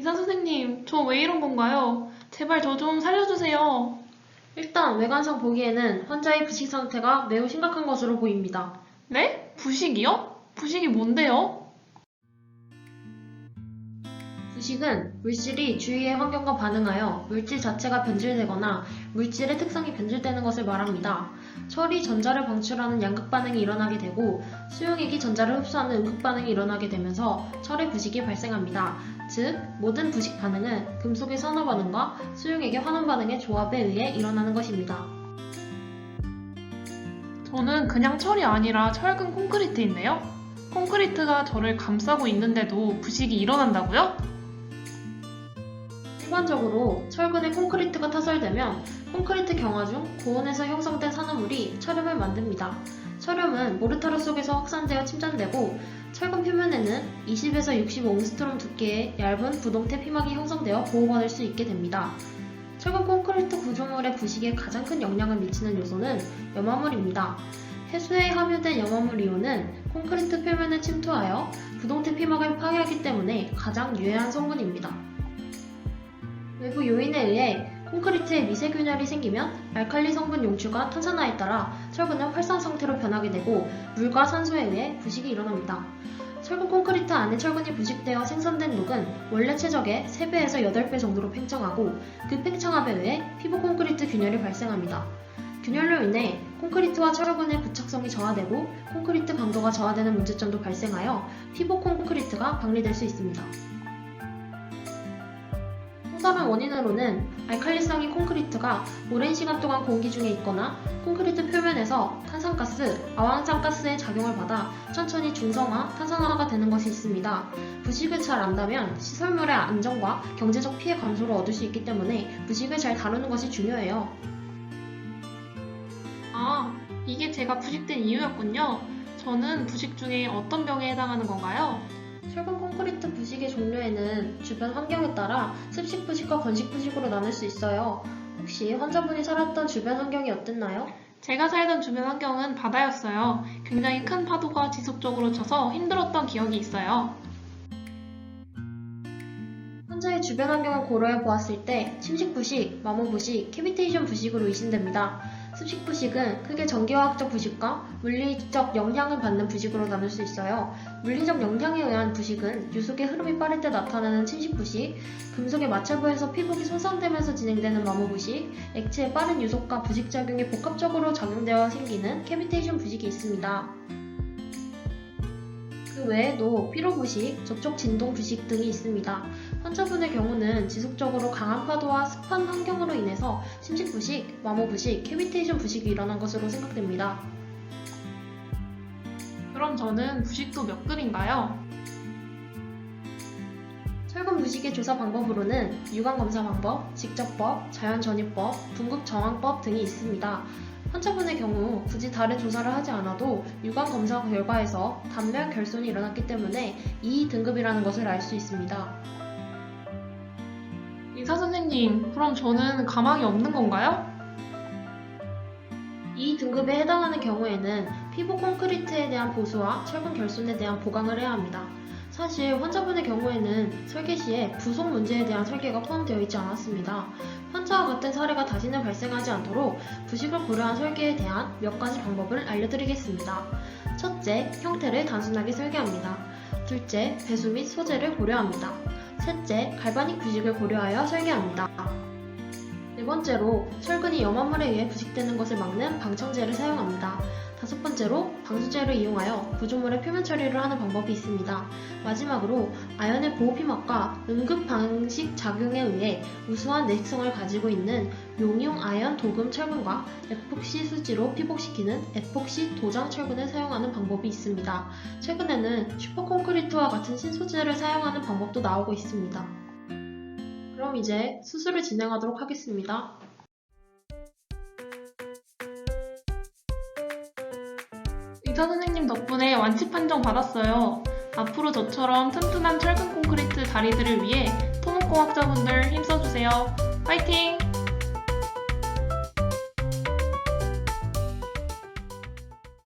의사 선생님, 저 왜 이런 건가요? 제발 저 좀 살려주세요. 일단 외관상 보기에는 환자의 부식 상태가 매우 심각한 것으로 보입니다. 네? 부식이요? 부식이 뭔데요? 부식은 물질이 주위의 환경과 반응하여 물질 자체가 변질되거나 물질의 특성이 변질되는 것을 말합니다. 철이 전자를 방출하는 양극 반응이 일어나게 되고 수용액이 전자를 흡수하는 음극 반응이 일어나게 되면서 철의 부식이 발생합니다. 즉, 모든 부식 반응은 금속의 산화 반응과 수용액의 환원 반응의 조합에 의해 일어나는 것입니다. 저는 그냥 철이 아니라 철근 콘크리트인데요? 콘크리트가 저를 감싸고 있는데도 부식이 일어난다고요? 일반적으로 철근에 콘크리트가 타설되면 콘크리트 경화 중 고온에서 형성된 산화물이 철염을 만듭니다. 철염은 모르타르 속에서 확산되어 침전되고 철근 표면에는 20에서 65옹스트롬 두께의 얇은 부동태 피막이 형성되어 보호받을 수 있게 됩니다. 철근 콘크리트 구조물의 부식에 가장 큰 영향을 미치는 요소는 염화물입니다. 해수에 함유된 염화물 이온은 콘크리트 표면에 침투하여 부동태 피막을 파괴하기 때문에 가장 유해한 성분입니다. 외부 요인에 의해 콘크리트에 미세균열이 생기면 알칼리 성분 용출과 탄산화에 따라 철근은 활성 상태로 변하게 되고 물과 산소에 의해 부식이 일어납니다. 철근 콘크리트 안에 철근이 부식되어 생성된 녹은 원래 최적의 3배에서 8배 정도로 팽창하고 그 팽창압에 의해 피부 콘크리트 균열이 발생합니다. 균열로 인해 콘크리트와 철근의 부착성이 저하되고 콘크리트 강도가 저하되는 문제점도 발생하여 피부 콘크리트가 방리될 수 있습니다. 또 다른 원인으로는 알칼리성인 콘크리트가 오랜 시간 동안 공기 중에 있거나 콘크리트 표면에서 탄산가스, 아황산가스의 작용을 받아 천천히 중성화, 탄산화가 되는 것이 있습니다. 부식을 잘 안다면 시설물의 안정과 경제적 피해 감소를 얻을 수 있기 때문에 부식을 잘 다루는 것이 중요해요. 아, 이게 제가 부식된 이유였군요. 저는 부식 중에 어떤 병에 해당하는 건가요? 철근 콘크리트 부식의 종류에는 주변 환경에 따라 습식 부식과 건식 부식으로 나눌 수 있어요. 혹시 환자분이 살았던 주변 환경이 어땠나요? 제가 살던 주변 환경은 바다였어요. 굉장히 큰 파도가 지속적으로 쳐서 힘들었던 기억이 있어요. 환자의 주변 환경을 고려해 보았을 때 침식 부식, 마모 부식, 캐비테이션 부식으로 의심됩니다. 습식 부식은 크게 전기화학적 부식과 물리적 영향을 받는 부식으로 나눌 수 있어요. 물리적 영향에 의한 부식은 유속의 흐름이 빠를 때 나타나는 침식 부식, 금속의 마찰부에서 피복이 손상되면서 진행되는 마모 부식, 액체의 빠른 유속과 부식작용이 복합적으로 작용되어 생기는 캐비테이션 부식이 있습니다. 그 외에도 피로 부식, 접촉 진동 부식 등이 있습니다. 환자분의 경우는 지속적으로 강한 파도와 습한 환경으로 인해서 침식 부식, 마모 부식, 캐비테이션 부식이 일어난 것으로 생각됩니다. 그럼 저는 부식도 몇 급인가요? 철근 부식의 조사 방법으로는 유관검사 방법, 직접법, 자연전이법, 분극정황법 등이 있습니다. 환자분의 경우 굳이 다른 조사를 하지 않아도 유관검사 결과에서 단면 결손이 일어났기 때문에 2등급이라는 것을 알 수 있습니다. 의사 선생님, 그럼 저는 가망이 없는 건가요? 2등급에 해당하는 경우에는 피부 콘크리트에 대한 보수와 철근 결손에 대한 보강을 해야 합니다. 사실 환자분의 경우에는 설계 시에 부속 문제에 대한 설계가 포함되어 있지 않았습니다. 환자와 같은 사례가 다시는 발생하지 않도록 부식을 고려한 설계에 대한 몇 가지 방법을 알려드리겠습니다. 첫째, 형태를 단순하게 설계합니다. 둘째, 배수 및 소재를 고려합니다. 셋째, 갈바닉 부식을 고려하여 설계합니다. 네 번째로, 철근이 염화물에 의해 부식되는 것을 막는 방청제를 사용합니다. 다섯 번째로, 방수제를 이용하여 구조물의 표면 처리를 하는 방법이 있습니다. 마지막으로, 아연의 보호피막과 음극 방식 작용에 의해 우수한 내식성을 가지고 있는 용융 아연 도금 철근과 에폭시 수지로 피복시키는 에폭시 도장 철근을 사용하는 방법이 있습니다. 최근에는 슈퍼콘크리트와 같은 신소재를 사용하는 방법도 나오고 있습니다. 그럼 이제 수술을 진행하도록 하겠습니다. 의사 선생님 덕분에 완치 판정 받았어요. 앞으로 저처럼 튼튼한 철근 콘크리트 다리들을 위해 토목공학자분들 힘써주세요. 화이팅!